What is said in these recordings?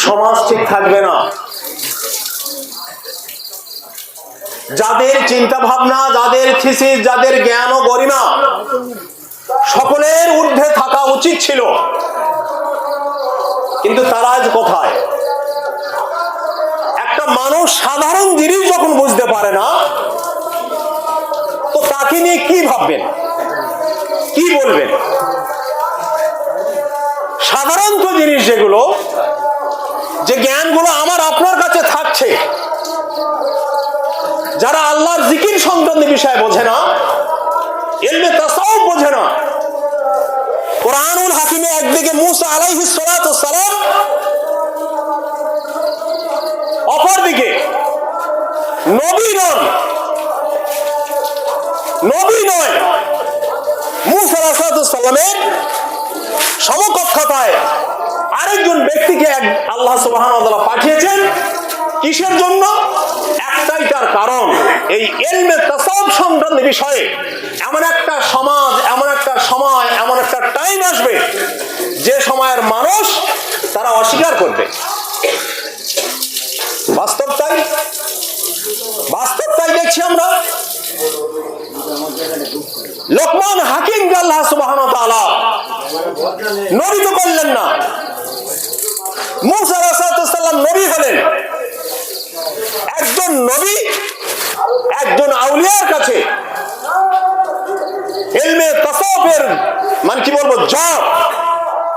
সমাজ ঠিক থাকবে না। যাদের চিন্তা ভাবনা, যাদের থিসিস, যাদের জ্ঞান ও গরিমা সকলের ঊর্ধ্বে থাকা উচিত ছিল, কিন্তু তারা আজ কোথায়? একটা মানুষ সাধারণ জিনিস যখন বুঝতে পারে না, তো তাকে নিয়ে কি ভাববেন, কি বলবেন? সাধারণত জিনিস যেগুলো, যে জ্ঞানগুলো আমার আপনার কাছে থাকছে, যারা আল্লাহর জিকির সংক্রান্ত বিষয় বোঝে না, ইলমে তাসাউফ বোঝে না, কোরআনুল হাকিমে একদিকে মুসা আলাইহিস সালাতু সালাম, অপরদিকে নবী নয় মুসা আলাইহিস সালাতু সালামের সমকক্ষতায় আরেকজন ব্যক্তিকে আল্লাহ সুবহানাহু ওয়া তাআলা পাঠিয়েছেন। কিসের জন্য? একটাই তার কারণ, এই ইলমে তাসাউফ সংক্রান্ত বিষয়ে এমন একটা সমাজ, এমন একটা সময়, এমন একটা টাইম আসবে যে সময়ের মানুষ তারা অস্বীকার করবে। বাস্তবটাই দেখছি আমরা। লোকমান হাকিমকে আল্লাহ সুবহানাহু ওয়া তাআলা নবী তো করলেন না। মুসা আলাইহিস সালাম নবী হলেন। একজন নবী একজন আউলিয়ার কাছে ইলমে তাসাউফের মানে কি বলবো, জব,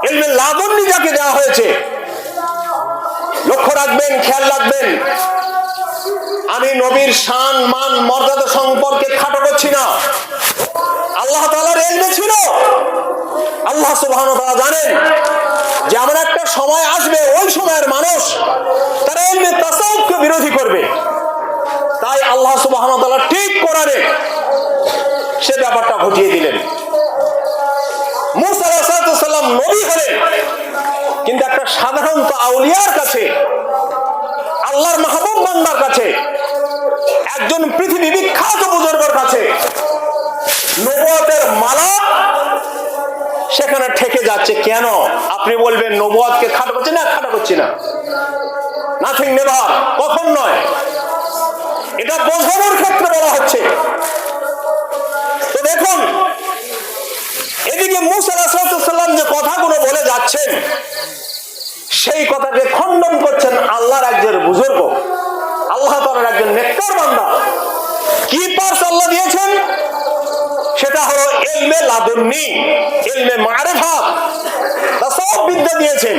ইলমে লাদুন্নি যাকে দেওয়া হয়েছে। লক্ষ্য রাখবেন, খেয়াল রাখবেন, আমি নবীর শান, মান, মর্যাদা সম্পর্কে খাটো করছি না। আল্লাহ তাআলার ইলমে ছিল। আল্লাহ সুবহানাহু ওয়া তাআলা জানেন যে এমন একটা সময় আসবে, ওই সময়ের মানুষ তারা ইলমে তাসাউফকে বিরোধী করবে। তাই আল্লাহ সুবহানাহু ওয়া তাআলা ঠিক কোরআনে সে ব্যাপারটা ঘটিয়ে দিলেন। মুসা আলাইহিস সালাম নবী হলেন, কিন্তু একটা সাধারণত আউলিয়ার কাছে, আল্লাহর মাহবুব বান্দার কাছে, একজন পৃথিবী বিখ্যাত বুজুর্গের কাছে নবুয়তের মালা সেখানে ঠেকে যাচ্ছে। কেন? আপনি বলবেন নবুয়তকে খাটো করছি না, খাটো করছি না, নাথিং নেভার, কখন নয়, এটা বোঝানোর ক্ষেত্রে বলা হচ্ছে। তো দেখুন, এদিকে মুসা আলাইহিস সালাম যে কথাগুলো বলে যাচ্ছেন, সেই কথাকে খণ্ডন করছেন আল্লাহর একজন বুজুর্গ, আল্লাহ তাআলার একজন নেককার বান্দা। কি পার্স আল্লাহ দিয়েছেন? সেটা হলো ইলমে লাদুন্নি, ইলমে মারিফাত, তাসাউফ বিদ্যা দিয়েছেন।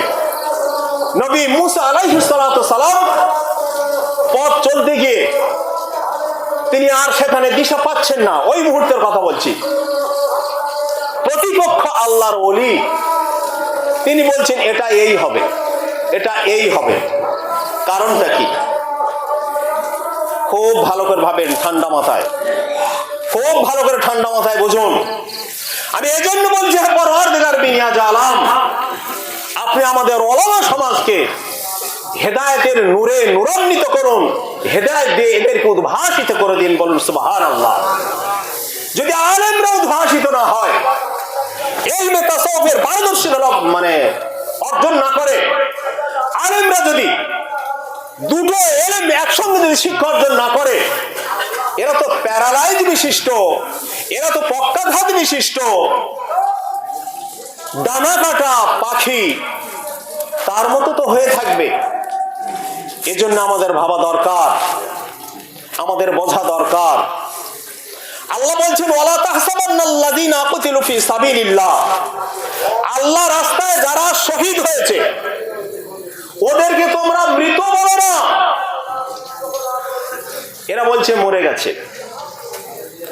নবী মুসা আলাইহিস সালাম পথ চলতে গিয়ে তিনি আর সেখানে দিশা পাচ্ছেন না। ওই মুহূর্তের কথা বলছি। প্রতিপক্ষ আল্লাহর ওলি, তিনি বলছেন এটা এই হবে, এটা এই হবে। কারণটা কি? খুব ভালো করে ভাবেন, ঠান্ডা মাথায়, খুব ভালো করে ঠান্ডা মাথায় বুঝুন। আমি এই জন্য বলছি, পরওয়ারদিগার বিনিয়াজ আলাম, আপনি আমাদের ওলামা সমাজকে হেদায়েতের নূরে নূরান্বিত করুন, হেদায়েত দিয়ে এদেরকে উদ্ভাসিত করে দিন। বলুন সুবহানাল্লাহ। যদি আলেমরা উদ্ভাসিত না হয়, ইলমে তাসাউফের পারদর্শিতা মানে অর্জন না করে, আলেমরা যদি দুটো ইলম একসঙ্গে যদি শিক্ষা অর্জন না করে, এরা তো প্যারালাইজ বিশিষ্ট, এরা তো পক্ষাঘাত বিশিষ্ট ডানা কাটা পাখি, তার মতো তো হয়ে থাকবে। এজন্য আমাদের ভাবা দরকার, আমাদের বোঝা দরকার। আল্লাহ বলছেন, ওয়ালা তাহসাবান্নাল্লাযীনা কুতিলু ফী সাবিলিল্লাহ, আল্লাহ রাস্তায় যারা শহীদ হয়েছে ওদেরকে তোমরা মৃত বলো না। এরা বলছে মরে গেছে।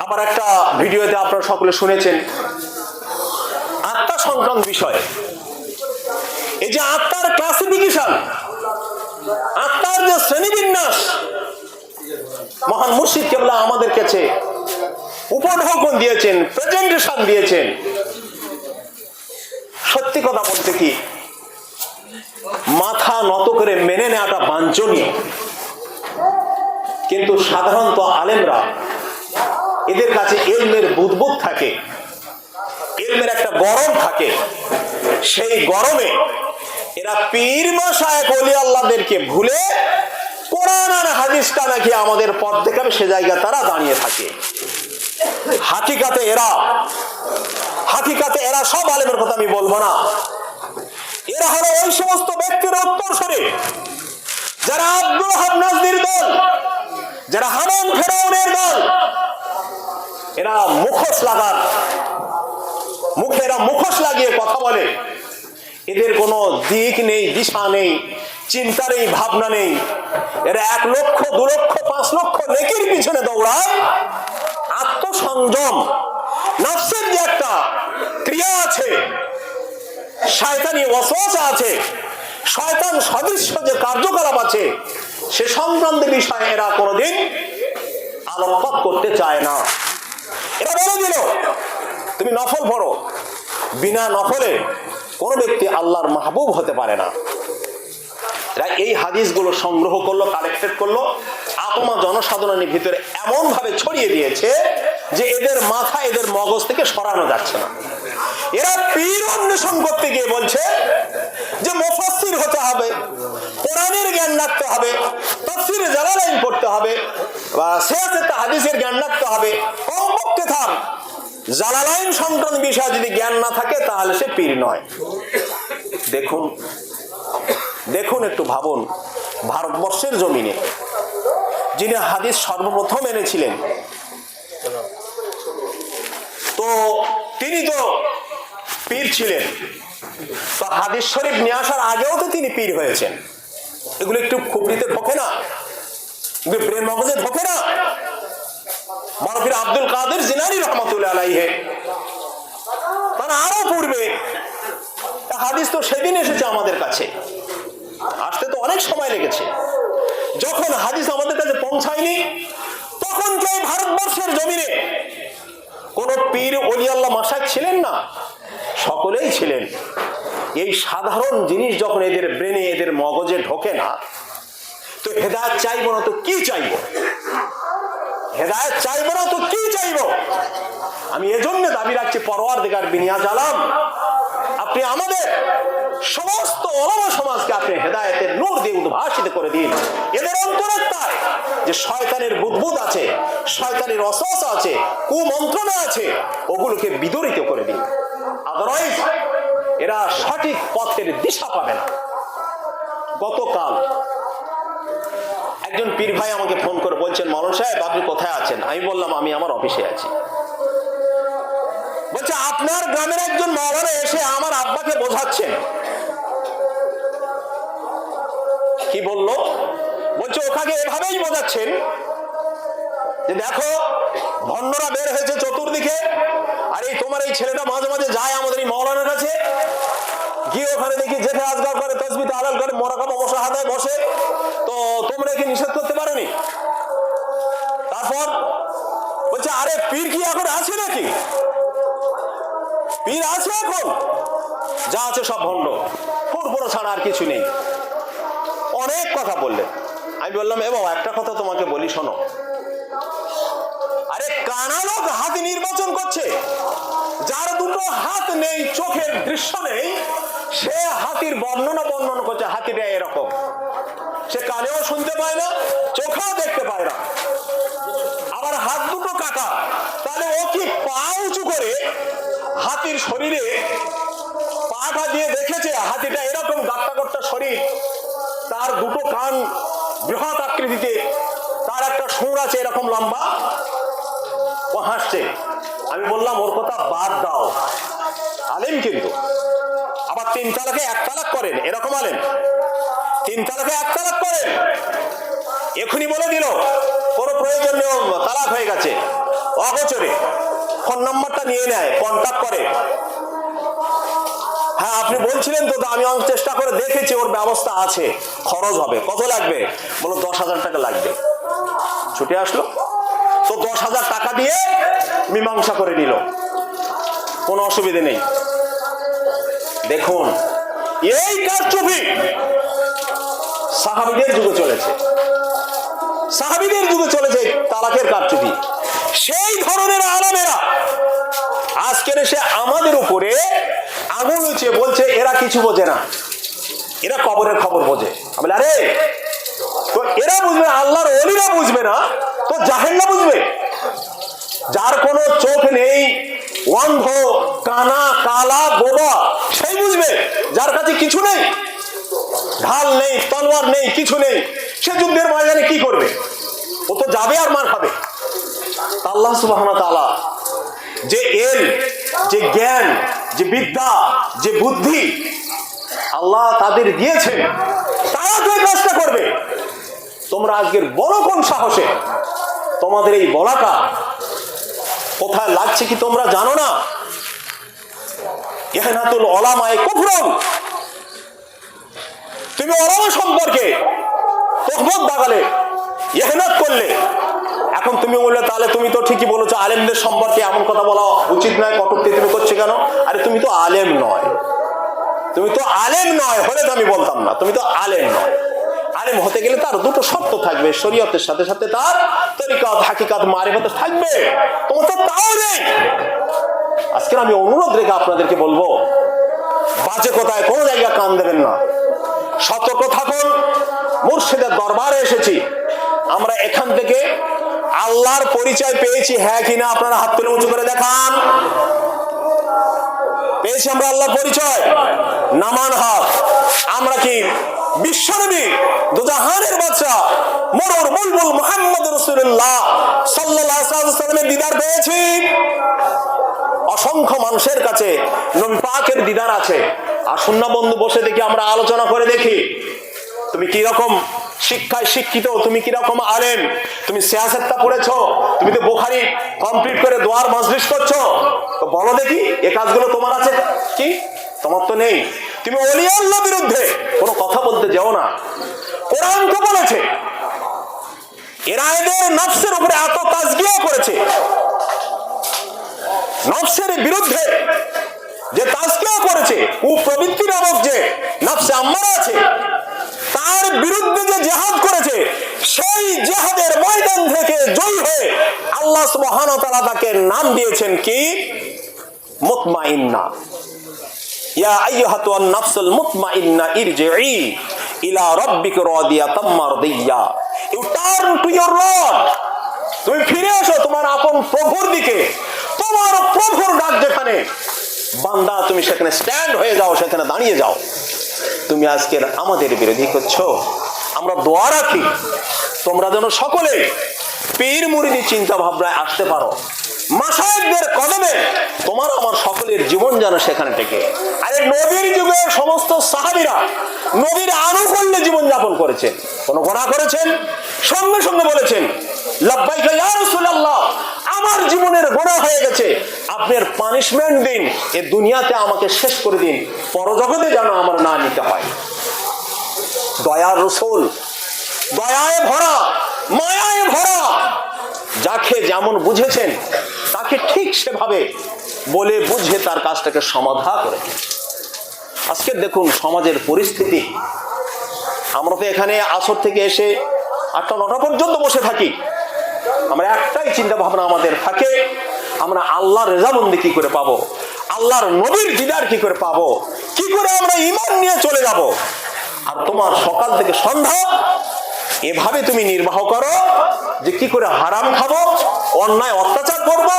আবার একটা ভিডিওতে আপনারা সকলে শুনেছেন আত্মা সংক্রান্ত বিষয়। এই যে আত্মার ক্লাসিফিকেশন, আত্মার যে শ্রেণীবিন্যাস, মহান মুর্শিদ কেবলা আমাদের কাছে উপঢৌকন দিয়েছেন, প্রেজেন্টেশন দিয়েছেন। সত্যি কথা বলতে কি, মাথা নত করে মেনে নেওয়াটা বাঞ্ছনীয়। কিন্তু সাধারণত আলেমরা, এদের কাছে ইলমের বুদবুদ থাকে, ইলমের একটা গরম থাকে। সেই গরমে এরা পীর মাশায়েখ ওলি আল্লাহদেরকে ভুলে কোরআন আর হাদিসটা নাকি আমাদের পথ দেখাবে, সে জায়গায় তারা দাঁড়িয়ে থাকে। হাকিকাতে এরা সব আলেমের কথা আমি বলবো না, এরা হলো ওই সমস্ত ব্যক্তির উত্তরসূরি যারা আব্দুল ওয়াহাব নাজরীর দল, যারা হামান ফেরাউনের দল। এরা মুখোশ লাগিয়ে কথা বলে, এদের কোনো দিক নেই, দিশা নেই, চিন্তা নেই, ভাবনা নেই। এরা 1 লক্ষ 2 লক্ষ 5 লক্ষ নেকির পিছনে দৌড়ায়। আত্মসংযম, নফসের যে একটা ক্রিয়া আছে, শয়তানি ওয়াসওয়াসা আছে, শয়তান সদৃশ্য যে কার্যকলাপ আছে, সে সংক্রান্ত বিষয়ে এরা কোনোদিন আলোকপাত করতে চায় না। এরা বলে দিল তুমি নফল পড়ো, বিনা নফলে কোন ব্যক্তি আল্লাহর মাহবুব হতে পারে না। এরা এই হাদিসগুলো সংগ্রহ করলো, কালেক্টেড করলো, আপমা জনসাধারণের ভিতরে এমন ভাবে ছড়িয়ে দিয়েছে যে এদের মাথা, এদের মগজ থেকে সরানো যাচ্ছে না। এরা পীর অন্বেষণ করতে গিয়ে বলছে যে মুফাসসির হতে হবে, কোরআনের জ্ঞান রাখতে হবে, তাফসীরে জালালাইন পড়তে হবে, বা সিয়াসতে হাদিসের জ্ঞান রাখতে হবে। কমপক্ষে থাম জালালাইন সংক্রান্ত বিষয়ে যদি জ্ঞান না থাকে তাহলে সে পীর নয়। দেখুন একটু ভাবুন, ভারতবর্ষের জমিনে যিনি হাদিস সর্বপ্রথম এনেছিলেন, তো তিনি তো পীর ছিলেন। তো হাদিস শরীফ নিয়ে আসার আগেও তো তিনি পীর হয়েছেন। এগুলো একটু খুবরিতে ঢোকে না, ব্রেন মগজে ঢোকে না? মানফির আব্দুল কাদের জিলানী রহমাতুল্লাহ আলাইহি, মানে আরো পূর্বে হাদিস তো সেদিন এসেছে আমাদের কাছে, আসতে তো অনেক সময় লেগেছে। যখন হাদিস আমাদের কাছে পৌঁছায়নি তখন কেউ ভারতবর্ষের জমিনে কোন পীর ওলি আল্লাহ মাশায়েখ ছিলেন না, সকলেই ছিলেন। এই সাধারণ জিনিস যখন এদের ব্রেনে, এদের মগজে ঢোকে না, তো হেদায়েত চাইবো না তো কি চাইবো? হেদায়েত চাইবো না তো কি চাইবো? আমি এজন্য দাবি রাখছি, পরওয়ারদিগার বিনিয়াজ আলম, আপনি আমাদের সমস্ত ওলামা সমাজকে আপনি হেদায়েতের নূর দিয়ে উদ্ভাসিত করে দিন। এদের অন্তরাত্মায় যে শয়তানের বুদবুদ আছে, শয়তানের ওয়াসওয়াসা আছে, কুমন্ত্রণা আছে, ওগুলোকে বিদরিত করে দিন। আদারওয়াইজ এরা সঠিক পথের দিশা পাবে না। গতকাল একজন পীর ভাই আমাকে ফোন করে বলছেন, মাওলানা সাহেব আপনি কোথায় আছেন? আমি বললাম আমি আমার অফিসে আছি। বলছে আপনার গ্রামের একজন মাওলানা এসে আমার আব্বাকে বোঝাচ্ছেন। কি বললো? বলছে ওখানে এভাবেই বোঝাচ্ছেন যে দেখো ভণ্ডরা বের হয়েছে চতুর্দিকে, আর এই তোমার এই ছেলেটা মাঝে মাঝে যায় আমাদের এই মাওলানার কাছে, গিয়ে ওখানে দেখি জেফে আজগার করে, তাসবিহ তাহলিল করে, মুরাকাবা মুশাহাদায় বসে, তো তোমরা একে নিষেধ করতে পারোনি? তারপর বলছে আরে পীর কি এখন আছে নাকি? পীর আছে এখন? যা আছে সব ভণ্ড, ফুরফুরা ছাড়া আর কিছু নেই। অনেক কথা বললেন। আমি বললাম এ বাবা একটা কথা তোমাকে বলি শোনো, আরে কানা লোক হাতি নির্বাচন করছে, যার দুটো হাত নেই, চোখের দৃশ্য নেই, সে হাতির বর্ণনা করছে হাতিটা এরকম, সে কানেও শুনতে পায় না, চোখেও দেখতে পায় না, আবার হাত দুটো কাটা, তাহলে ও কি পা উঁচু করে হাতির শরীরে পাটা দিয়ে দেখেছে হাতিটা এরকম গাট্টা শরীর, তার দুটো কান বৃহৎ আকৃতিতে, তার একটা সুর আছে এরকম লম্বা? ও হাসছে। আমি বললাম ওর কথা বাদ দাও, আলেম কিন্তু, আবার 3 তালাকে 1 তালাক করেন, এরকম আলেম 3 তালাকে 1 তালাক করেন, এখনই বলে দিল কোনো প্রয়োজন নেই, তালাক হয়ে গেছে, অগোচরে ফোন নাম্বারটা নিয়ে নেয়, কন্ট্যাক্ট করে। হ্যাঁ আপনি বলছিলেন তো, আমি অনেক চেষ্টা করে দেখেছি, ওর ব্যবস্থা আছে, খরচ হবে, কত লাগবে? বলো 10,000 টাকা লাগবে। ছুটে আসলো, তো 10,000 টাকা দিয়ে মীমাংসা করে নিল, কোনো অসুবিধে নেই। দেখুন এই কারচুপি সাহাবীদের যুগে চলেছে, সাহাবীদের যুগে চলেছে তালাকের কারচুপি। সেই ধরনের আলেমেরা আজকের এসে আমাদের উপরে আঙুল উঁচিয়ে বলছে এরা কিছু বোঝে না, এরা কবরের খবর বোঝে। আমি বলি আরে তো এরা বুঝবে, আল্লাহর ওলিরা বুঝবে না তো জাহেলরা বুঝবে? যার কোনো চোখ নেই, অন্ধ, কানা, কালা, বোবা, সেই বুঝবে। যার কাছে কিছু নেই, ঢাল নেই, তলোয়ার নেই, কিছু নেই, সে যুদ্ধের ময়দানে কি করবে? ও তো যাবে আর মার খাবে। আল্লাহ সুবহানাহু ওয়া তাআলা যে এল, যে জ্ঞান, যে বিদ্যা, যে বুদ্ধি আল্লাহ তাদের দিয়েছেন, তারা তো এই কাজটা করবে। তোমরা আজকের বড় কোন সাহসে তোমাদের এই বলাটা কোথায় লাগছে কি তোমরা জানো না? ইহনাতুল উলামায়ে কুফরুন, তুমি ওলামা সম্পর্কে তহমত দাগালে, ইহনাত করলে। এখন তুমি বললে তাহলে তুমি তো ঠিকই বলেছো, আলেমদের সম্পর্কে এমন কথা বলা উচিত নয়, কটূক্তি তুমি করছো কেন? আরে তুমি তো আলেম নয়, তুমি তো আলেম নয় হলে তো আমি বলতাম না, তুমি তো আলেম নয়। আলেম হতে গেলে তার দুটো শর্ত থাকবে, শরীয়তের সাথে সাথে তার তরিকাত, হাকিকাত, মারিফাত থাকবে। তোমার তো তাও নেই। আজকে আমি অনুরোধ রেখে আপনাদেরকে বলবো, বাজে কথায় কোনো জায়গায় কান দেবেন না, সতর্ক থাকুন। মুর্শিদের দরবারে এসেছি আমরা, এখান থেকে আল্লাহর পরিচয় পেয়েছি, হ্যাঁ কিনা আপনারা হাত তুলে উঁচু করে দেখান। পেয়েছি আমরা আল্লাহর পরিচয়? নামান হাত। আমরা কি বিশ্বনবী দুজাহানের বাদশা মরুর বুলবুল মুহাম্মদ রাসূলুল্লাহ সাল্লাল্লাহু আলাইহি ওয়াসাল্লামের দিদার পেয়েছি? অসংখ্য মানুষের কাছে নবী পাকের দিদার আছে। আসুন না বন্ধু, বসে দেখি, আমরা আলোচনা করে দেখি তুমি কি রকম শিক্ষায় শিক্ষিত, তুমি কি রকম আলেম, তুমি সিয়াসতটা পড়েছো, তুমি তো বুখারী কমপ্লিট করে দোয়ার মাজলিস করছো, তো বলো দেখি এ কাজগুলো তোমার আছে কি? তোমার তো নেই। তুমি ওলিয়া আল্লাহর বিরুদ্ধে কোনো কথা বলতে যাও না। কোরআন তো বলেছে, এরা এদের নফসের উপরে এত তাজকিয়া করেছে, নফসের বিরুদ্ধে যে তাজকিয়া করেছে, কুপ্রবৃত্তি নামক যে নফসে আম্মারা আছে, তার বিরুদ্ধে যে জিহাদ করেছে, সেই জিহাদের ময়দান থেকে জয়ী হয়ে আল্লাহ সুবহানাহু ওয়া তাআলা তাকে নাম দিয়েছেন কি? মুতমাইন্না। ইয়া আইয়ুহাতুন নাফসুল মুতমাইন্না ইরজিই ইলা রাব্বিকা রাদিয়াতাম মারদিয়া। You turn to your lord. তুমি ফিরে এসো তোমার আপন প্রভুর দিকে। তোমার প্রভুর ডাক যেখানে, বান্দা তুমি সেখানে স্ট্যান্ড হয়ে যাও, সেখানে দাঁড়িয়ে যাও। তুমি আজকের আমাদের বিরোধী করছো। আমরা দোয়া রাখি তোমরা যেন সকলে পীর মুরিদি চিন্তা ভাবনায় আসতে পারো, মাশায়েখদের কদমে তোমার আমার সকলের জীবন যেন সেখানে টেকে। আরে নবীর যুগে সমস্ত সাহাবীরা নবীর আনুকূল্যে জীবন যাপন করেছেন, কোন গুনাহ করেছেন? সঙ্গে সঙ্গে বলেছেন লাব্বাইকা ইয়া রাসূলুল্লাহ, আমার জীবনের গুনাহ হয়ে গেছে, আপনি এর পানিশমেন্ট দিন, এই দুনিয়াতে আমাকে শেষ করে দিন, পরজগতে যেন আমার না নিতে হয়। দয়ার রাসূল, দয়ায় ভরা, মায়ায় ভরা, যাকে যেমন বুঝেছেন তাকে ঠিক সেভাবে বলে বুঝে তার কাজটাকে সমাধা করে। আজকে দেখুন সমাজের পরিস্থিতি। আমরা তো এখানে আসর থেকে এসে 8টা-9টা পর্যন্ত বসে থাকি, আমরা একটাই চিন্তা ভাবনা আমাদের থাকে, আমরা আল্লাহর রেজামন্দি কি করে পাবো, আল্লাহর নবীর দিদার কি করে পাবো, কি করে আমরা ঈমান নিয়ে চলে যাব। আর তোমার সকাল থেকে সন্ধ্যা এভাবে তুমি নির্বাহ করো যে কি করে হারাম খাবো, অন্যায় অত্যাচার করব,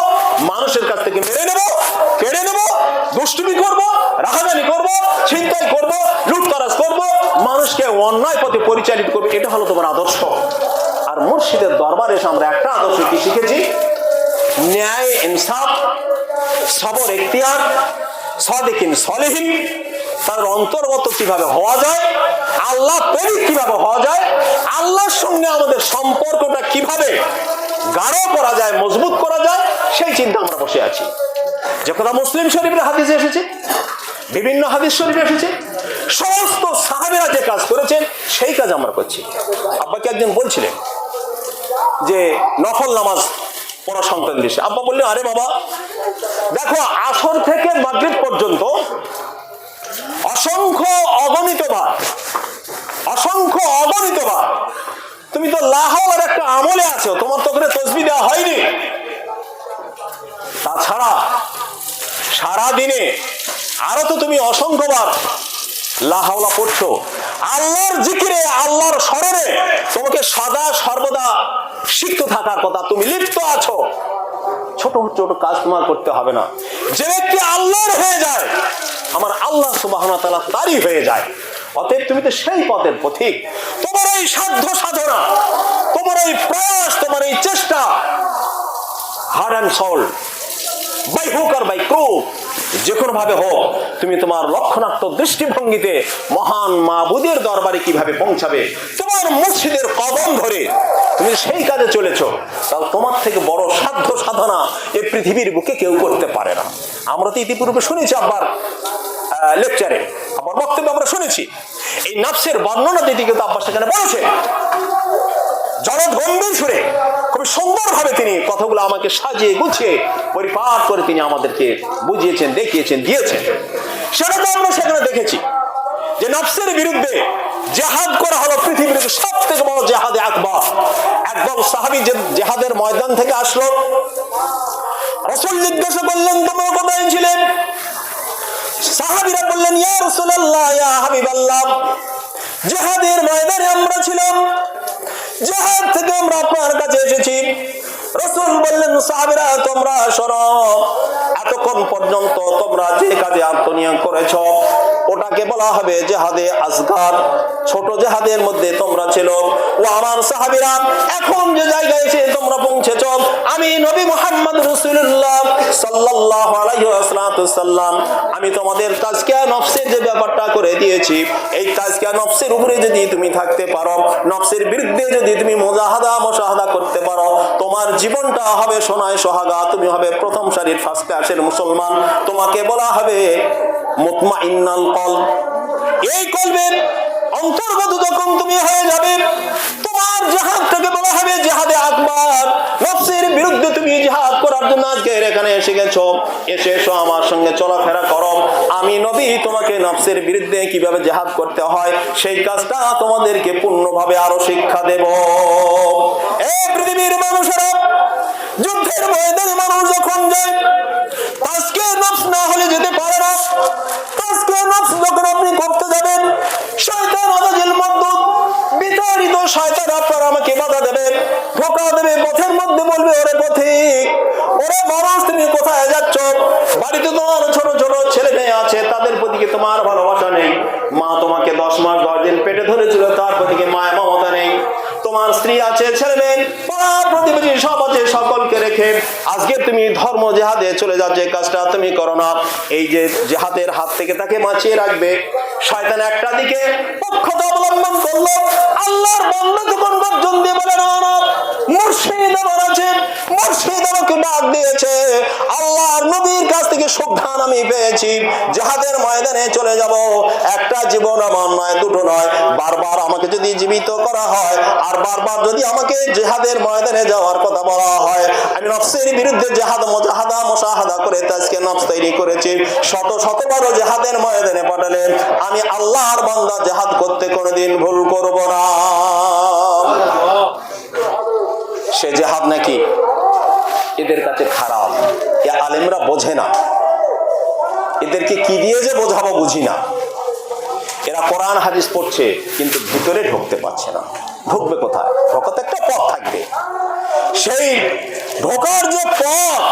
মানুষের কাছ থেকে মেরে নেব, কেড়ে নেব, দুষ্টুমি করব, রাহাজানি করব, ছিনতাই করব, লুটতরাজ করব, মানুষকে অন্যায় পথে পরিচালিত করবে। এটা হলো তোমার আদর্শ। আর মুর্শিদের দরবারে এসে আমরা একটা আদর্শ কি শিখেছি? ন্যায়, ইনসাফ, সবর, ইখতিয়ার, সাদিকিন সলিহিন, তার অন্তর্গত কিভাবে হওয়া যায়, আল্লাহ প্রেমিক কিভাবে হওয়া যায়, আল্লাহর সঙ্গে আমাদের সম্পর্কটা কিভাবে গাঢ় করা যায়, মজবুত করা যায়, সেই চিন্তা আমরা বসে আছি। যে কথা মুসলিম শরীফের হাদিসে এসেছে, বিভিন্ন হাদিস শরীফে এসেছে, সমস্ত সাহাবীরা যে কাজ করেছেন সেই কাজ আমরা করছি। আব্বাকে একজন বলছিলেন যে নফল নামাজ পড়া সংক্রান্ত বিষয়ে, আব্বা বললেন আরে বাবা দেখো, আসর থেকে মাগরিব পর্যন্ত অসংখ্য অগণিত বার তুমি তো লাহওয়ার একটা আমলে আছো, তোমার তো ওখানে তাসবিহ দেওয়া হয়নি। তাছাড়া সারা দিনে আরো তো তুমি অসংখ্যবার লা হাওলা পড়ছো, আল্লাহর জিকিরে, আল্লাহর স্মরণে তোমাকে সদা সর্বদা সিক্ত থাকার কথা, তুমি লিপ্ত আছো। ছোট ছোট কাজ তোমার করতে হবে না। যে ব্যক্তি আল্লাহর হয়ে যায়, আমার আল্লাহ সুবহানাহু ওয়া তাআলা তারই হয়ে যায়। অতএব তুমি তো সেই পথের পথিক। তোমার এই সাধ্য সাধনা, তোমার এই প্রয়াস, তোমার এই চেষ্টা, heart and soul, by hook আর বাই ক্রুক, যে কোনো ভাবে হোক, তুমি তোমার লক্ষণাত্মক দৃষ্টিভঙ্গিতে মহান মাবুদের দরবারে কিভাবে পৌঁছাবে, তোমার মসজিদের কদম ধরে তুমি সেই কাজে চলেছো, তাও তোমার থেকে বড় সাধ্য সাধনা এই পৃথিবীর বুকে কেউ করতে পারে না। আমরা তো ইতিপূর্বে শুনেছি আবার লেকচারে, আবার বক্তব্যে আমরা শুনেছি এই নফসের বর্ণনা দিতে, কিন্তু আব্বা সেখানে বলেছে জনগম্ভীর সুরে, খুবই সুন্দর ভাবে তিনি কথাগুলো আমাকে সাজিয়ে গুছিয়ে পরিপাক করে তিনি আমাদেরকে বুঝিয়েছেন, দেখিয়েছেন, দিয়েছেন। সেটা তো আমরা সেখানে দেখেছি যে নফসের বিরুদ্ধে জিহাদ করা হলো পৃথিবীর সব থেকে বড় জিহাদে আকবার। একদল সাহাবী যে জিহাদের ময়দান থেকে আসলো, রাসূল জিজ্ঞাসা করলেন তোমরা কোথায় ছিলেন? সাহাবীরা বললেন ইয়া রাসূলুল্লাহ, ইয়া হাবিবাল্লাহ, জিহাদের ময়দানে আমরা ছিলাম, জিহাদ থেকে আমরা আপনার কাছে এসেছি। রাসূল বললেন সাহাবীরা তোমরা শোনো, এতক্ষণ পর্যন্ত তোমরা যে কাজে আত্মনিয়োগ করেছ ওটাকে বলা হবে জিহাদে আসগার, ছোট জিহাদের মধ্যে তোমরা ছিল। ও আমার সাহাবীরা, এখন যে জায়গায় এসে তোমরা পৌঁছেছ, আমি নবী মুহাম্মদ রাসূলুল্লাহ সাল্লাল্লাহু আলাইহি ওয়াসাল্লাম আমি তোমাদের তাজকিয়া নফসের যে ব্যাপারটা করে দিয়েছি, এই তাজকিয়া নফসের উপরে যদি তুমি থাকতে পারো, নফসের বিরুদ্ধে যদি তুমি মুজাহাদা করতে পারো, তোমার জীবনটা হবে সোনায় সোহাগা, তুমি হবে প্রথম সারির ফার্স্ট ক্লাসের মুসলমান। তোমাকে বলা হবে মুতমাইন্নাল কলব। এই কলবের অন্তর্গত যখন তুমি হয়ে যাবে, তোমার জিহাদটাকে বলা হবে জিহাদে আকবার। নফসের বিরুদ্ধে তুমি জিহাদ করার জন্য আজকে এখানে এসে গেছো, এসো আমার সঙ্গে চলাফেরা করো। আমি নবী তোমাকে নফসের বিরুদ্ধে কিভাবে জিহাদ করতে হয় সেই কাজটা তোমাদেরকে পূর্ণভাবে আরো শিক্ষা দেব। এই পৃথিবীর মানুষেরা, যুদ্ধের ময়দানে মানুষ যখন যায়, আজকে নফস না হলে যেতে পারে না। আজকে নফস যখন আপনি করতে যাবেন, শয়তান আযাজিল মারদুদ, বিতাড়িত শয়তান আপনার আমাকে বাধা দেবে, ধোঁকা দেবে, পথের মধ্যে বলবে ওরে পথিক, ওরে মানুষ তুমি কোথায় যাচ্ছ? বাড়িতে তোমার ছোট ছোট ছেলে মেয়ে আছে, তাদের প্রতি তোমার ভালোবাসা নেই। মা তোমাকে 10 মাস 10 দিন পেটে ধরেছিল, তার প্রতি মায়া মমতা নেই। তোমার স্ত্রী আছে, ছেলে মেয়ে, পাড়া প্রতিবেশী সব আছে, সকলকে রেখে আজকে তুমি ধর্ম জিহাদে চলে যাচ্ছ, এই কাজটা তুমি করো না। এই যে জিহাদের হাত থেকে তাকে বাঁচিয়ে রাখবে শয়তান একটা দিকে পক্ষতা অবলম্বন করলো। আল্লাহর বান্দা যখন গর্জন দিয়ে বলে না না, মুর্শিদ আমার আছে, মুর্শিদ আমাকে ডাক দিয়েছে, আল্লাহর নবীর কাছ থেকে সুবহান আমি পেয়েছি, জিহাদের ময়দানে চলে যাব। একটা জীবন আমার নয়, দুটো নয়, বারবার আমাকে যদি জীবিত করা হয়, আর বারবার যদি আমাকে জিহাদের ময়দানে যাওয়ার কথা বলা হয়, আমি নফসের বিরুদ্ধে জিহাদ মুজাহাদা করে তাজকে নফস তৈরি করেছি। শত শতবার জিহাদের ময়দানে পাঠালেন, আমি আল্লাহর বান্দা জিহাদ করতে কোনোদিন ভুল করব না। সে জিহাদ নাকি এদের কাছে খারাপ, এ আলেমরা বোঝে না, এদেরকে কি দিয়ে যে বোঝাবো বুঝি না। এরা কোরআন হাদিস পড়ছে কিন্তু ভিতরে ঢুকতে পারছে না। ঢুকবে কোথায়? ঢোকাতে একটা পথ থাকবে, সেই ঢোকার যে পথ,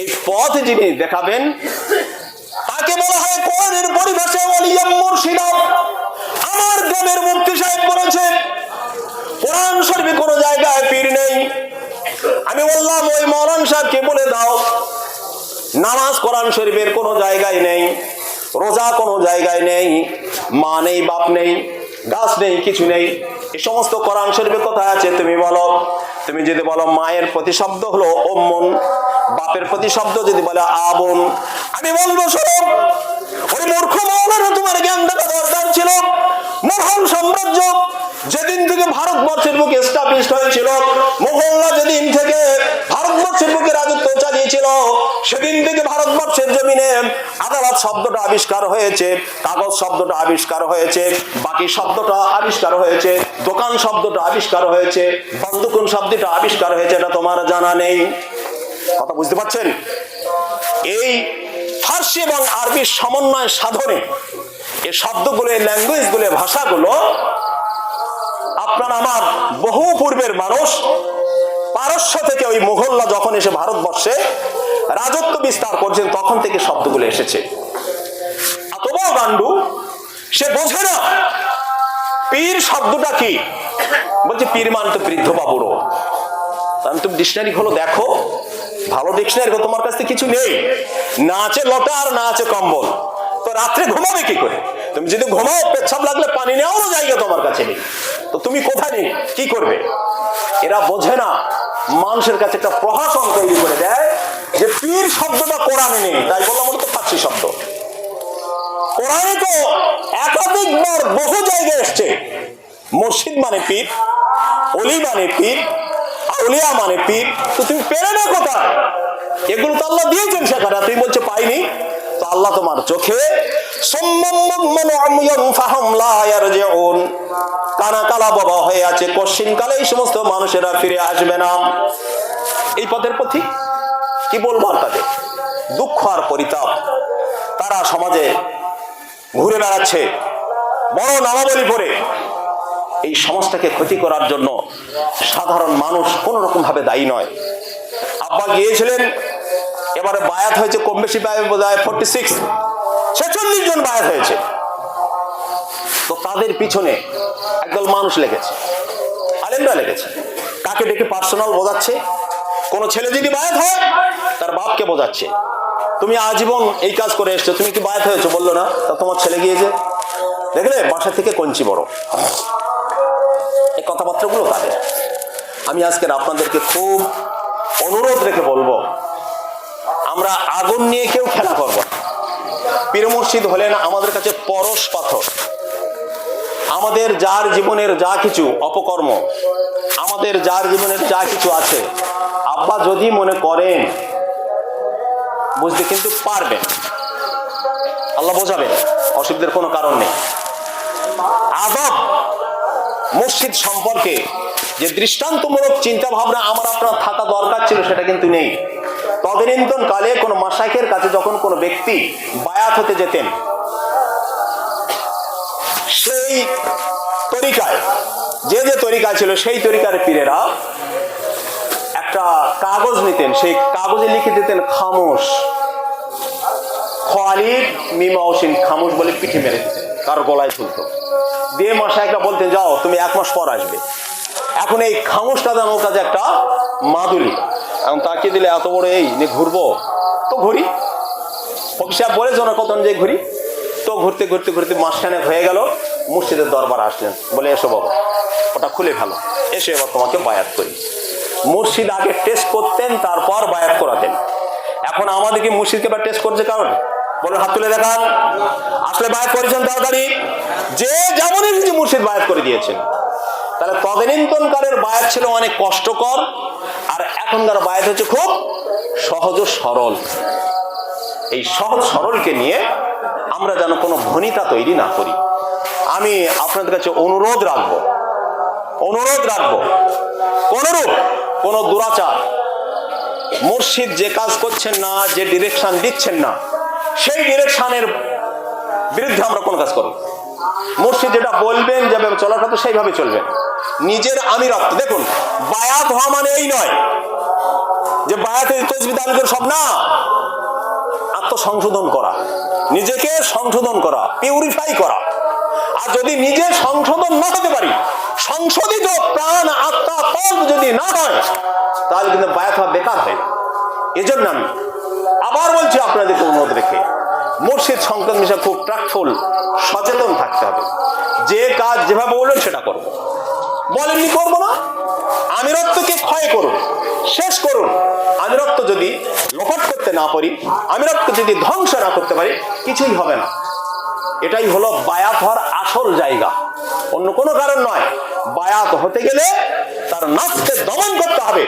এই পথ যিনি দেখাবেন তাকে বলা হয় কোরআনের পরিভাষায় ওয়ালিয়াম মুরশিদা। আমার গ্রামের মুফতি সাহেব বলেছেন কোরআন শরীফে কোনো জায়গায় পীর নেই। আমি বললাম ওই মাওলানা সাহেবকে বলে দাও, নামাজ কোরআন শরীফের কোনো জায়গায় নেই, রোজা কোনো জায়গায় নেই, মা নেই, বাপ নেই, গাছ নেই, কিছু নেই। এই সমস্ত কোরআন শরীফে কোথায় আছে তুমি বলো? তুমি যদি বলো মায়ের প্রতিশব্দ হলো উম্মুন, বাপের প্রতিশব্দ যদি বলে আবুন, আমি বলবো শোনো, ওই মূর্খ মাওলানা তোমার জ্ঞান থাকা দরকার ছিল। মোগল সাম্রাজ্য যেদিন থেকে ভারতবর্ষের বুকে এস্টাবলিশড হয়েছিল, মোগলরা যেদিন থেকে ভারতবর্ষের বুকে রাজত্ব চালিয়েছিল, সেদিন থেকে ভারতবর্ষের জমিনে আদালত শব্দটা আবিষ্কার হয়েছে, কাগজ শব্দটা আবিষ্কার হয়েছে, বাকি শব্দটা আবিষ্কার হয়েছে, দোকান শব্দটা আবিষ্কার হয়েছে, বন্দুকুন শব্দটা আবিষ্কার হয়েছে। এটা তোমার জানা নেই। কথা বুঝতে পারছেন? এই ফার্সি এবং আরবির সমন্বয় সাধনে এই শব্দগুলো, এই ল্যাঙ্গুয়েজগুলো, ভাষাগুলো আপনার আমার বহু পূর্বের মানুষ পারস্য থেকে, ওই মুঘলরা যখন এসে ভারতবর্ষে রাজত্ব বিস্তার করছেন তখন থেকে শব্দগুলো এসেছে। এত বড় গান্ডু, সে বোঝে না পীর শব্দটা কি। বলছে পীর মানে তো বৃদ্ধ বা বুড়ো। আমি তুমি ডিকশনারি খোলো দেখো, ভালো ডিকশনারি, তোমার কাছে কিছু নেই, না আছে লটা আর না আছে কম্বল, তো রাত্রে ঘুমাবে কি করে? তুমি যদি ঘুমাও, পেচ্ছাপ লাগলে পানি নেওয়ারও জায়গা তোমার কাছে নেই, তো তুমি কোথায় নেই কি করবে? এরা বোঝে না, মানুষের কাছে একটা প্রহসন তৈরি করে দেয় যে পীর শব্দটা কোরআনে নেই, তাই বললাম তো ফার্সি শব্দ। কোরআনে তো একাধিকবার বহু জায়গায় এসছে মসজিদ মানে পীর, অলি মানে পীর, আউলিয়া মানে পীর, তো তুমি পেলে না কোথায়? এগুলো তো আল্লাহ দিয়েছেন সেখানে, তুমি বলছো পাইনি। তো আল্লাহ তোমার চোখে কানা কালা বাবা হয়ে আছে, কশিন কালে এই সমস্ত মানুষেরা ফিরে আসবে না। এই পথের পথিক কি বলবো আর তাদের দুঃখ আর পরিতাপ। তারা সমাজে ঘুরে বেড়াচ্ছে বড় নামাবলী পড়ে, এই সমাজটাকে ক্ষতি করার জন্য সাধারণ মানুষ কোন রকম ভাবে দায়ী নয়। আব্বা গিয়েছিলেন, এবারে বায়াত হয়েছে কম বেশি বোধহয় 46 জন বায়াত হয়েছে। তো তাদের পিছনে একদল মানুষ লেগেছে, আলেমরা লেগেছে। কাকে ডেকে পার্সোনাল বোঝাচ্ছে? কোন ছেলে যদি বায়াত হয় তার বাপকে বোঝাচ্ছে, তুমি আজীবন এই কাজ করে এসছো, তুমি কি বায়াত হয়েছো? বললো না, তা তোমার ছেলে গিয়েছে, দেখলে বাসা থেকে কঞ্চি বড়। এই কথাবার্তাগুলো তাদের। আমি আজকের আপনাদেরকে খুব অনুরোধ রেখে বলবো, আমরা আগুন নিয়ে কেউ খেলা করবো না। পীর মুর্শিদ হলেন আমাদের কাছে পরশ পাথর। আমাদের যার জীবনের যা কিছু অপকর্ম, আমাদের যার জীবনের যা কিছু আছে, আব্বা যদি মনে করেন বুঝতে কিন্তু পারবেন, আল্লাহ বোঝাবেন, অসুবিধার কোনো কারণ নেই। আদব মুর্শিদ সম্পর্কে যে দৃষ্টান্তমূলক চিন্তা ভাবনা আমার আপনার থাকা দরকার ছিল সেটা কিন্তু নেই। তদানীন্তন কালে কোন মাশাইখের কাছে যখন কোন ব্যক্তি বায়াত হতে যেতেন, সেই তরিকায় যে তরিকা ছিল সেই তরিকার পীরেরা একটা কাগজ নিতেন, সেই কাগজে লিখে দিতেন খামোশ, খালিদ মিমাউসিন, খামোশ বলে পিঠে মেরে দিতেন, কারো গলায় তুলতো দিয়ে মাশাইখরা বলতেন যাও তুমি 1 মাস পর আসবে। এখন এই খামোশটা যেন ওর কাছে একটা মাদুলি, এখন তাকিয়ে দিলে এত বড় এই নিয়ে ঘুরবো, তো ঘুরি, সাহেব বলেছ না কত যে ঘুরি, তো ঘুরতে ঘুরতে ঘুরতে মাসখানেক হয়ে গেল, মুর্শিদের দরবার আসলেন, বলে এসো বাবা ওটা খুলে ফেলো, এসে এবার তোমাকে বায়াত করি। মুর্শিদ আগে টেস্ট করতেন, তারপর বায়াত করাতেন। এখন আমাদেরকে মুর্শিদকে এবার টেস্ট করছে, কারণ বলে হাত তুলে দেখান আসলে বায়াত করেছেন তাড়াতাড়ি, যে যেমনই মুর্শিদ বায়াত করে দিয়েছেন। তাহলে তদানীন্তনকালের বায়াত ছিল অনেক কষ্টকর, আর এখনকার বায়াত হচ্ছে খুব সহজ সরল। এই সহজ সরলকে নিয়ে আমরা যেন কোনো ভনিতা তৈরি না করি। আমি আপনাদের কাছে অনুরোধ রাখবো কোনরূপ কোন দুরাচার, মুর্শিদ যে কাজ করছেন না, যে ডিরেকশন দিচ্ছেন না, সেই ডিরেকশনের বিরুদ্ধে আমরা কোন কাজ করব। মুর্শিদ যেটা বলবেন, যেভাবে চলার কথা সেইভাবে চলবেন। নিজের আমিরাত দেখুন, বায়াত হওয়া মানে এই নয় যে বায়াতের তাসবিহ দান করে সব না, আত্মসংশোধন করা, নিজেকে সংশোধন করা, পিউরিফাই করা। আর যদি নিজে সংশোধন না হতে পারি, সংশোধিত প্রাণ আত্মা কল্প যদি না হয়, তাহলে কিন্তু বায়াত হওয়া বেকার হয়। এজন্য আমি আবার বলছি আপনাদেরকে অনুরোধ রেখে, মুর্শিদ সংক্রান্ত বিষয়ে খুব ট্রাকফুল সচেতন থাকতে হবে। যে কাজ যেভাবে বললেন সেটা করবো, বলেননি করবো না। আমিরত্বকে ক্ষয় করুন, শেষ করুন। আমিরত্ব যদি লোপাট করতে না পারি, আমিরত্ব যদি ধ্বংস না করতে পারি, কিছুই হবে না। এটাই হলো বায়াত হওয়ার আসল জায়গা, অন্য কোনো কারণ নয়। বায়াত হতে গেলে তার নফসকে দমন করতে হবে,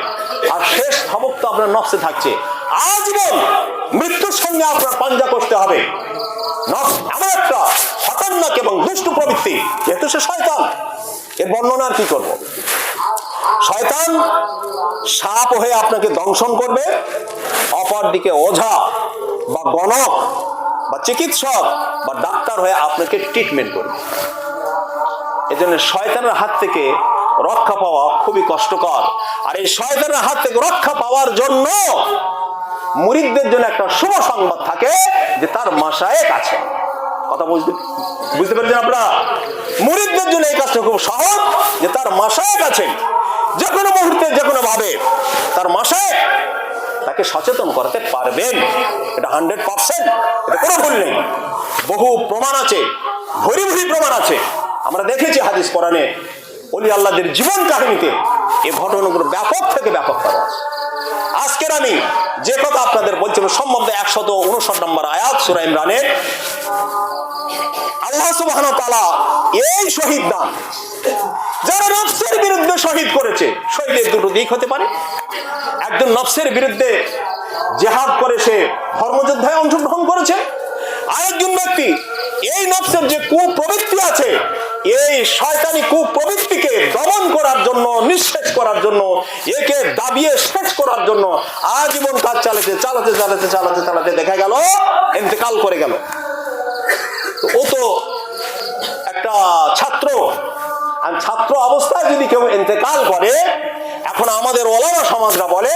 আর শেষ ধমক তো আপনার নফসে থাকছে। আজীবন মৃত্যুর সঙ্গে আপনার পাঞ্জা করতে হবে। নফস এমন একটা খতরনাক এবং দুষ্ট প্রবৃত্তি, যেহেতু সে শয়তান, এর বর্ণনা আর কি করবো। শয়তান সাপ হয়ে আপনাকে দংশন করবে, অপরদিকে ওঝা বা গণক বা চিকিৎসক বা ডাক্তার হয়ে আপনাকে ট্রিটমেন্ট করবে। এজন্য শয়তানের হাত থেকে রক্ষা পাওয়া খুবই কষ্টকর। আর এই শয়তানের হাত থেকে রক্ষা পাওয়ার জন্য মুরিদদের জন্য একটা শুভ সংবাদ থাকে যে তার মাশায়েখ আছে। কথা বুঝতে পেরেছেন আপনারা? মুরিদদের জন্য এই কাজটা খুব সহজ যে তার মাশায়েখ আছেন। যে কোনো মুহূর্তে যে কোনো ভাবে তার মাশায়েখ তাকে সচেতন করতে পারবেন। এটা 100%, এটা কোনো ভুল নেই। বহু প্রমাণ আছে, ভরি ভরি প্রমাণ আছে। আমরা দেখেছি হাদিস কোরআনে ওলি আল্লাহদের জীবন কাহিনীতে এই ঘটনাগুলো ব্যাপক থেকে ব্যাপক করা। আজকের আমি যে কথা আপনাদের বলছি সম্বন্ধে 159 নম্বর আয়াত সূরা ইমরানের, আল্লাহ সুবহানাহু ওয়া তাআলা এই শহীদ দান যারা নফসের বিরুদ্ধে শহীদ করেছে, শহীদের দুটো দিক হতে পারে। একজন নফসের বিরুদ্ধে জিহাদ করে সে ধর্মযুদ্ধে অংশগ্রহণ করেছে, আরেকজন ব্যক্তি এই নফসের যে কুপ্রবৃত্তি আছে এই শয়তানি কুপ্রবৃত্তিকে দমন করার জন্য, নিঃশেষ করার জন্য, একে দাবিয়ে শেষ করার জন্য আজীবন কাজ চালাতে চালাতে চালাতে চালাতে চালাতে দেখা গেল ইন্তেকাল করে গেল। ও তো একটা ছাত্র, আর ছাত্র অবস্থায় যদি কেউ ইন্তেকাল করে, এখন আমাদের ওলামা সমাজরা বলে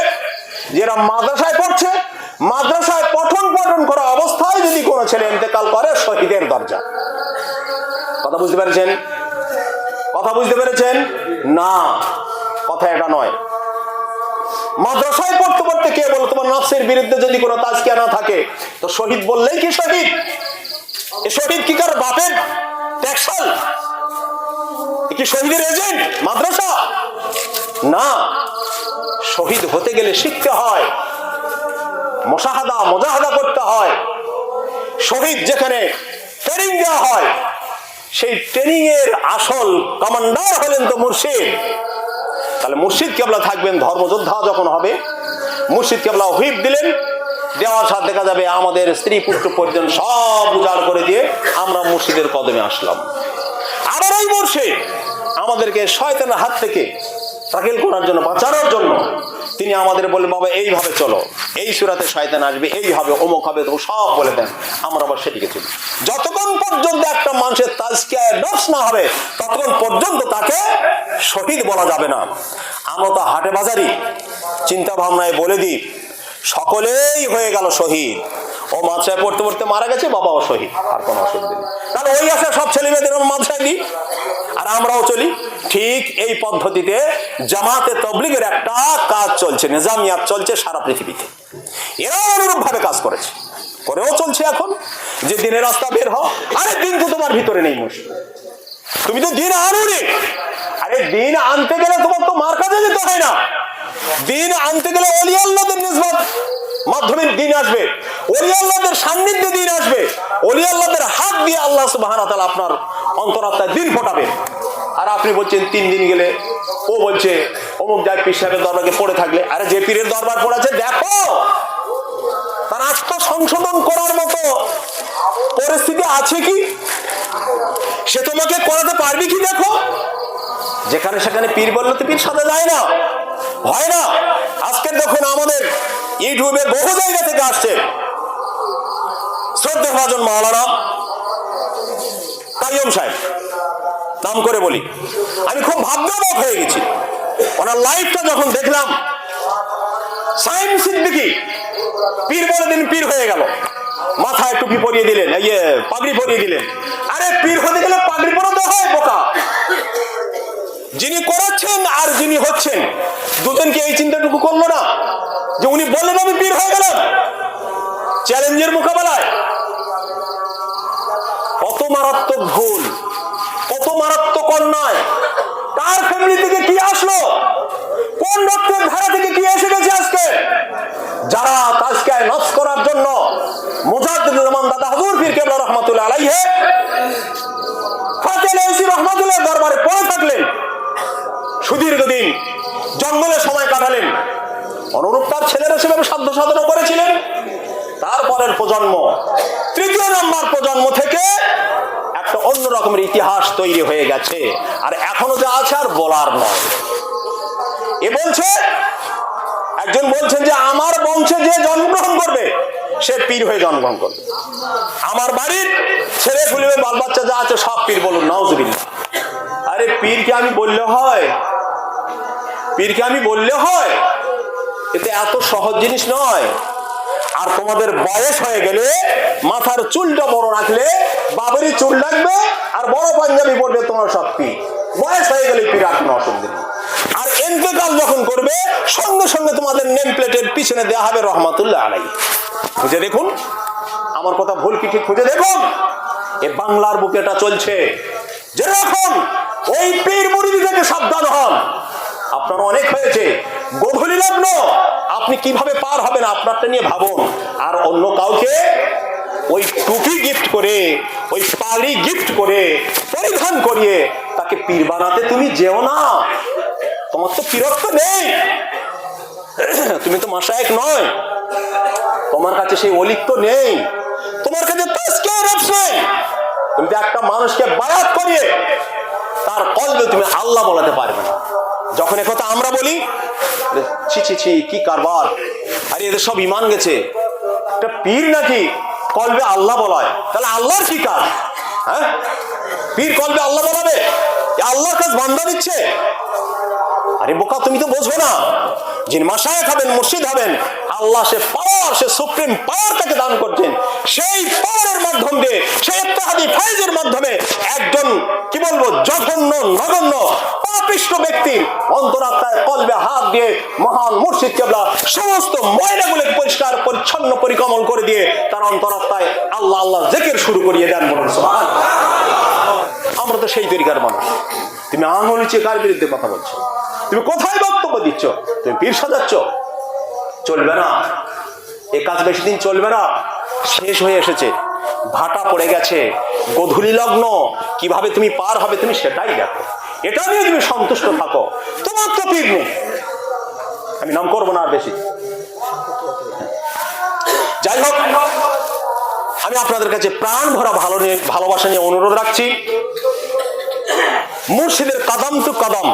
যে এরা মাদ্রাসায় পড়ছে, মাদ্রাসায় পঠন করা অবস্থায় যদি কোনো ছেলে ইন্তেকাল করে শহীদের দরজা। কথা বুঝতে পেরেছেন? কথা বুঝতে পেরেছেন? না, কথা এটা নয়। মাদ্রাসায় পড়তে পড়তে কে বলো তোমার নফসের বিরুদ্ধে যদি কোনো তাজকিয়া না থাকে তো শহীদ বললেই কি শহীদ? এ শহীদ কি কার বাপের ট্যাক্সাল? কি শহীদের এজেন্ট মাদ্রাসা? না, শহীদ হতে গেলে শিখতে হয়, মুজাহাদা করতে হয়। শহীদ যেখানে ট্রেনিং দেওয়া হয়, সেই ট্রেনিং এর আসল কমান্ডার হলেন তো মুর্শিদ। তাহলে মুর্শিদ কেবলা থাকবেন ধর্মযোদ্ধা যখন হবে, মুর্শিদ কেবলা হুইপ দিলেন, দেওয়ার সাথে দেখা যাবে আমাদের স্ত্রী পুত্র পরিজন সব উজাড় করে দিয়ে আমরা মুর্শিদের কদমে আসলাম। আবার এই মুর্শিদ আমাদেরকে শয়তানের হাত থেকে তাকিল করার জন্য, বাঁচানোর জন্য তিনি আমাদের বললেন বাবা এইভাবে চলো, এই সূরাতে শয়তান আসবে, এই হবে, অমুক হবে, তো সব বলে দেন। আমরা আবার সেদিকে চলি। যতক্ষণ পর্যন্ত একটা মানুষের তাজকিয়ায় নফস না হবে ততক্ষণ পর্যন্ত তাকে শহীদ বলা যাবে না। আমরা তো হাটে বাজারি চিন্তা ভাবনায় বলে দিই সকলেই হয়ে গেল শহীদ, ও মাদ্রাসায় পড়তে পড়তে মারা গেছে, বাবাও শহীদ, আর কোনো অসুবিধা নেই। তাহলে ওই আছে সব ছেলে মেয়েদের মাদ্রাসায় দিই আর আমরাও চলি। ঠিক এই পদ্ধতিতে জামাতে তাবলীগের একটা কাজ চলছে, নিজামিয়াত চলছে সারা পৃথিবীতে। এরাও অনুরূপ ভাবে কাজ করেছে, করেও চলছে। এখন যে দিনের রাস্তা বের হও, আরে দিন তো তোমার ভিতরে নেই মুশকিল, তুমি তো দিন আনো রে। আরে দিন আনতে গেলে তোমার তো মার কাছে যেতে হয় না। দিন আনতে গেলে ওলি আল্লাহদের নিসবত মাধ্যমে দিন আসবে, ওলি আল্লাহদের সান্নিধ্যে দিন আসবে, ওলি আল্লাহদের হাত দিয়ে আল্লাহ সুবহানাহু ওয়া তাআলা আপনার অন্তরাত্মায় দিন ফোটাবে। আর আপনি বলছেন 3 দিন গেলে, ও বলছে অমুক যায় পীর সাহেবের দরবারে পড়ে থাকলে। আরে যে পীরের দরবার পড়েছে দেখো তার আত্মসংশোধন করার মতো পরিস্থিতি আছে কি, সে তোমাকে করাতে পারবে কি দেখো। যেখানে সেখানে পীর বললে তো পীর সাথে যায় না, হয় না। আজকে দেখুন আমাদের ইউটিউবে বহু জায়গা থেকে আসছে শ্রদ্ধেয় ভাজন মাওলানা কাইয়ুম সাহেব, নাম করে বলি, আমি খুব ভাগ্যবান হয়ে গেছি। ওনার লাইফটা যখন দেখলাম, সাইম সিদ্দিকী পীর বলে দিন, পীর হয়ে গেল, মাথায় টুপি পরিয়ে দিলেন, পাগড়ি পরিয়ে দিলেন। আরে পীর হতে গেলে পাগড়ি পরাতে হয় বোকা। যিনি করাচ্ছেন আর যিনি হচ্ছেন দুজনকে এই চিন্তাটুকু করলো না যে উনি বললেন আমি পীর হয়ে গেলাম। চ্যালেঞ্জের মোকাবেলায় কত মারাত্মক ভুল, কত মারাত্মক অন্যায়, কার ফ্যামিলি থেকে কি আসলো, কোন রক্তের ধারা থেকে কি এসে গেছে আজকে। যারা তাজকিয়ায় নফস করার জন্য মুজাদ্দিদুল জামান দাদা হুজুর পীর কেবলা রহমাতুল্লাহ আলাইহি ফাতেহ আলাইহি রহমাতুল্লাহ দরবারে পড়ে থাকলেন, সুদীর্ঘদিন জঙ্গলে সময় কাটালেন, অনুরূপ তার ছেলেরা সেভাবে সাধ্য সাধনা করেছিলেন। তারপরের প্রজন্ম, 3য় নম্বর প্রজন্ম থেকে একটা অন্য রকমের ইতিহাস তৈরি হয়ে গেছে। আর এখনো যা আছে আর বলার নয়। এ বলছে, একজন বলছেন যে আমার বংশে যে জন্মগ্রহণ করবে সে পীর হয়ে জন্মগ্রহণ করবে। আমার বাড়ির ছেলে পুলে বাল বাচ্চা যা আছে সব পীর বলুন নাউজুবিল্লাহ। আরে পীরকে আমি বললে হয়? পীরকে আমি বললে হয়? এতে এত সহজ জিনিস নয়। আর তোমাদের বয়স হয়ে গেলে মাথার চুলটা বড় রাখলে বাবারই চুল লাগবে আর বড় পাঞ্জাবি পড়বে, তোমার সব পীর। বয়স হয়ে গেলে পীর, আর কোনো অসুবিধা নেই। আর ইন্তেকাল যখন করবে সঙ্গে সঙ্গে তোমাদের নেম প্লেটের পিছনে দেওয়া হবে রহমাতুল্লাহ আলাইহি। খুঁজে দেখুন আমার কথা ভুল কি ঠিক, খুঁজে দেখুন। এ বাংলার বুকে এটা চলছে। যেরকম ওই পীর মুরিদি থেকে সাবধান হন। আপনার অনেক হয়েছে, গধূলি লগ্ন আপনি কিভাবে পার হবেন আপনারটা নিয়ে ভাবুন। আর অন্য কাউকে ওই টুপি গিফট করে, ওই পাগড়ি গিফট করে, পরিধান করিয়ে তাকে পীর বানাতে তুমি যেও না। তোমার তো পীরত্ব নেই, তুমি তো মাশায়েখ নয়, তোমার কাছে সেই অলিত্ব নেই, তোমার কাছে তাজকিয়ার নফস নেই। তুমি একটা মানুষকে বায়াত করিয়ে তার কলবে তুমি আল্লাহ বলাতে পারবে না। যখন একথা আমরা বলি, ছি ছি ছি কি কারবার, আরে এদের সব ইমান গেছে, একটা পীর নাকি কলবে আল্লাহ বলায়, তাহলে আল্লাহর কি কাজ? হ্যাঁ, পীর কলবে আল্লাহ বলাবে? আল্লাহর কাজ বান্দা দিচ্ছে? আরে বোকা, তুমি তো বোঝো না, যিনি মাশায়েখ হবেন, মুর্শিদ হবেন, আল্লাহ সে পাওয়ার, সে সুপ্রিম পাওয়ার তাকে দান করছেন। সেই পাওয়ারের মাধ্যম দিয়ে, সেই ইত্তেহাদি ফাইজের মাধ্যমে একজন কি বলবো জঘন্য নগণ্য পাপিষ্ঠ ব্যক্তির অন্তরাত্মায় কলবে হাত দিয়ে মহান মুর্শিদ কেবলা সমস্ত ময়লাগুলোকে পরিষ্কার পরিচ্ছন্ন পরিকমল করে দিয়ে তার অন্তরাত্মায় আল্লাহ আল্লাহ জিকির শুরু করিয়ে দেন। বলুন সুবহানাল্লাহ। আমরা তো সেই তরিকার মানুষ। তুমি আঙুল উঁচিয়ে কার বিরুদ্ধে কথা বলছো? তুমি কোথায় বক্তব্য দিচ্ছ? তুমি পীর সাজাচ্ছ? চলবে না, এ কাজ বেশি দিন চলবে না, শেষ হয়ে এসেছে, ভাটা পড়ে গেছে। গধূলি লগ্ন কিভাবে তুমি পার হবে তুমি সেটাই দেখো, এটা নিয়ে তুমি সন্তুষ্ট থাকো। তোমার তো পীর নেই, আমি নাম করবো না আর বেশি। যাই হোক, আমি আপনাদের কাছে প্রাণ ভরা ভালোবাসা নিয়ে অনুরোধ রাখছি, মুর্শিদের কদম টু কদম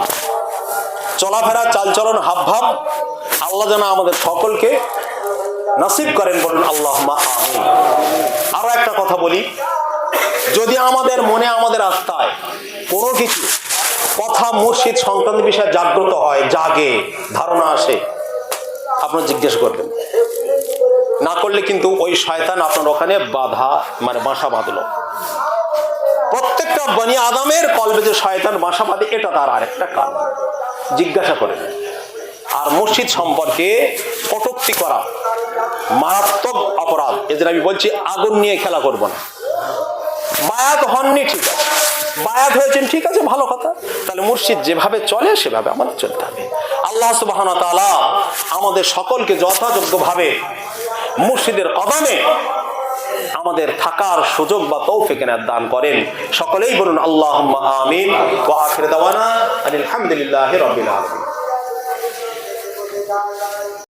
চলাফেরা, চালচলন, হাবভাব আল্লাহ যেন আমাদের সকলকে নসিব করেন। বলুন আল্লাহুম্মা আমিন। আরো একটা কথা বলি, যদি আমাদের মনে, আমাদের আস্থায় কোনো কিছু কথা মুর্শিদ সংক্রান্ত বিষয়ে জাগ্রত হয়, জাগে, ধারণা আসে, আপনারা জিজ্ঞেস করবেন। না করলে কিন্তু ওই শয়তান আপনার ওখানে বাসা বাঁধলো। প্রত্যেকটা বনি আদমের কলবে যে শয়তান বাসা বাঁধে, এটা তার আরেকটা কারণ, জিজ্ঞাসা করেন। আর মুর্শিদ সম্পর্কে কটূক্তি করা মারাত্মক অপরাধ। এদের আমি বলছি আগুন নিয়ে খেলা করব না। বায়াত হননি ঠিক আছে, বায়াত হয়েছেন ঠিক আছে, ভালো কথা, তাহলে মুর্শিদ যেভাবে চলে সেভাবে আমাদের চলতে হবে। আল্লাহ সুবহানাহু ওয়া তাআলা আমাদের সকলকে যথাযোগ্যভাবে মুর্শিদের কদমে আমাদের থাকার সুযোগ বা তৌফিক এনায়েত দান করেন। সকলেই বলুন আল্লাহুম্মা আমিন। ওয়া আখিরু দাওয়ানা আলহামদুলিল্লাহি রাব্বিল আলামিন।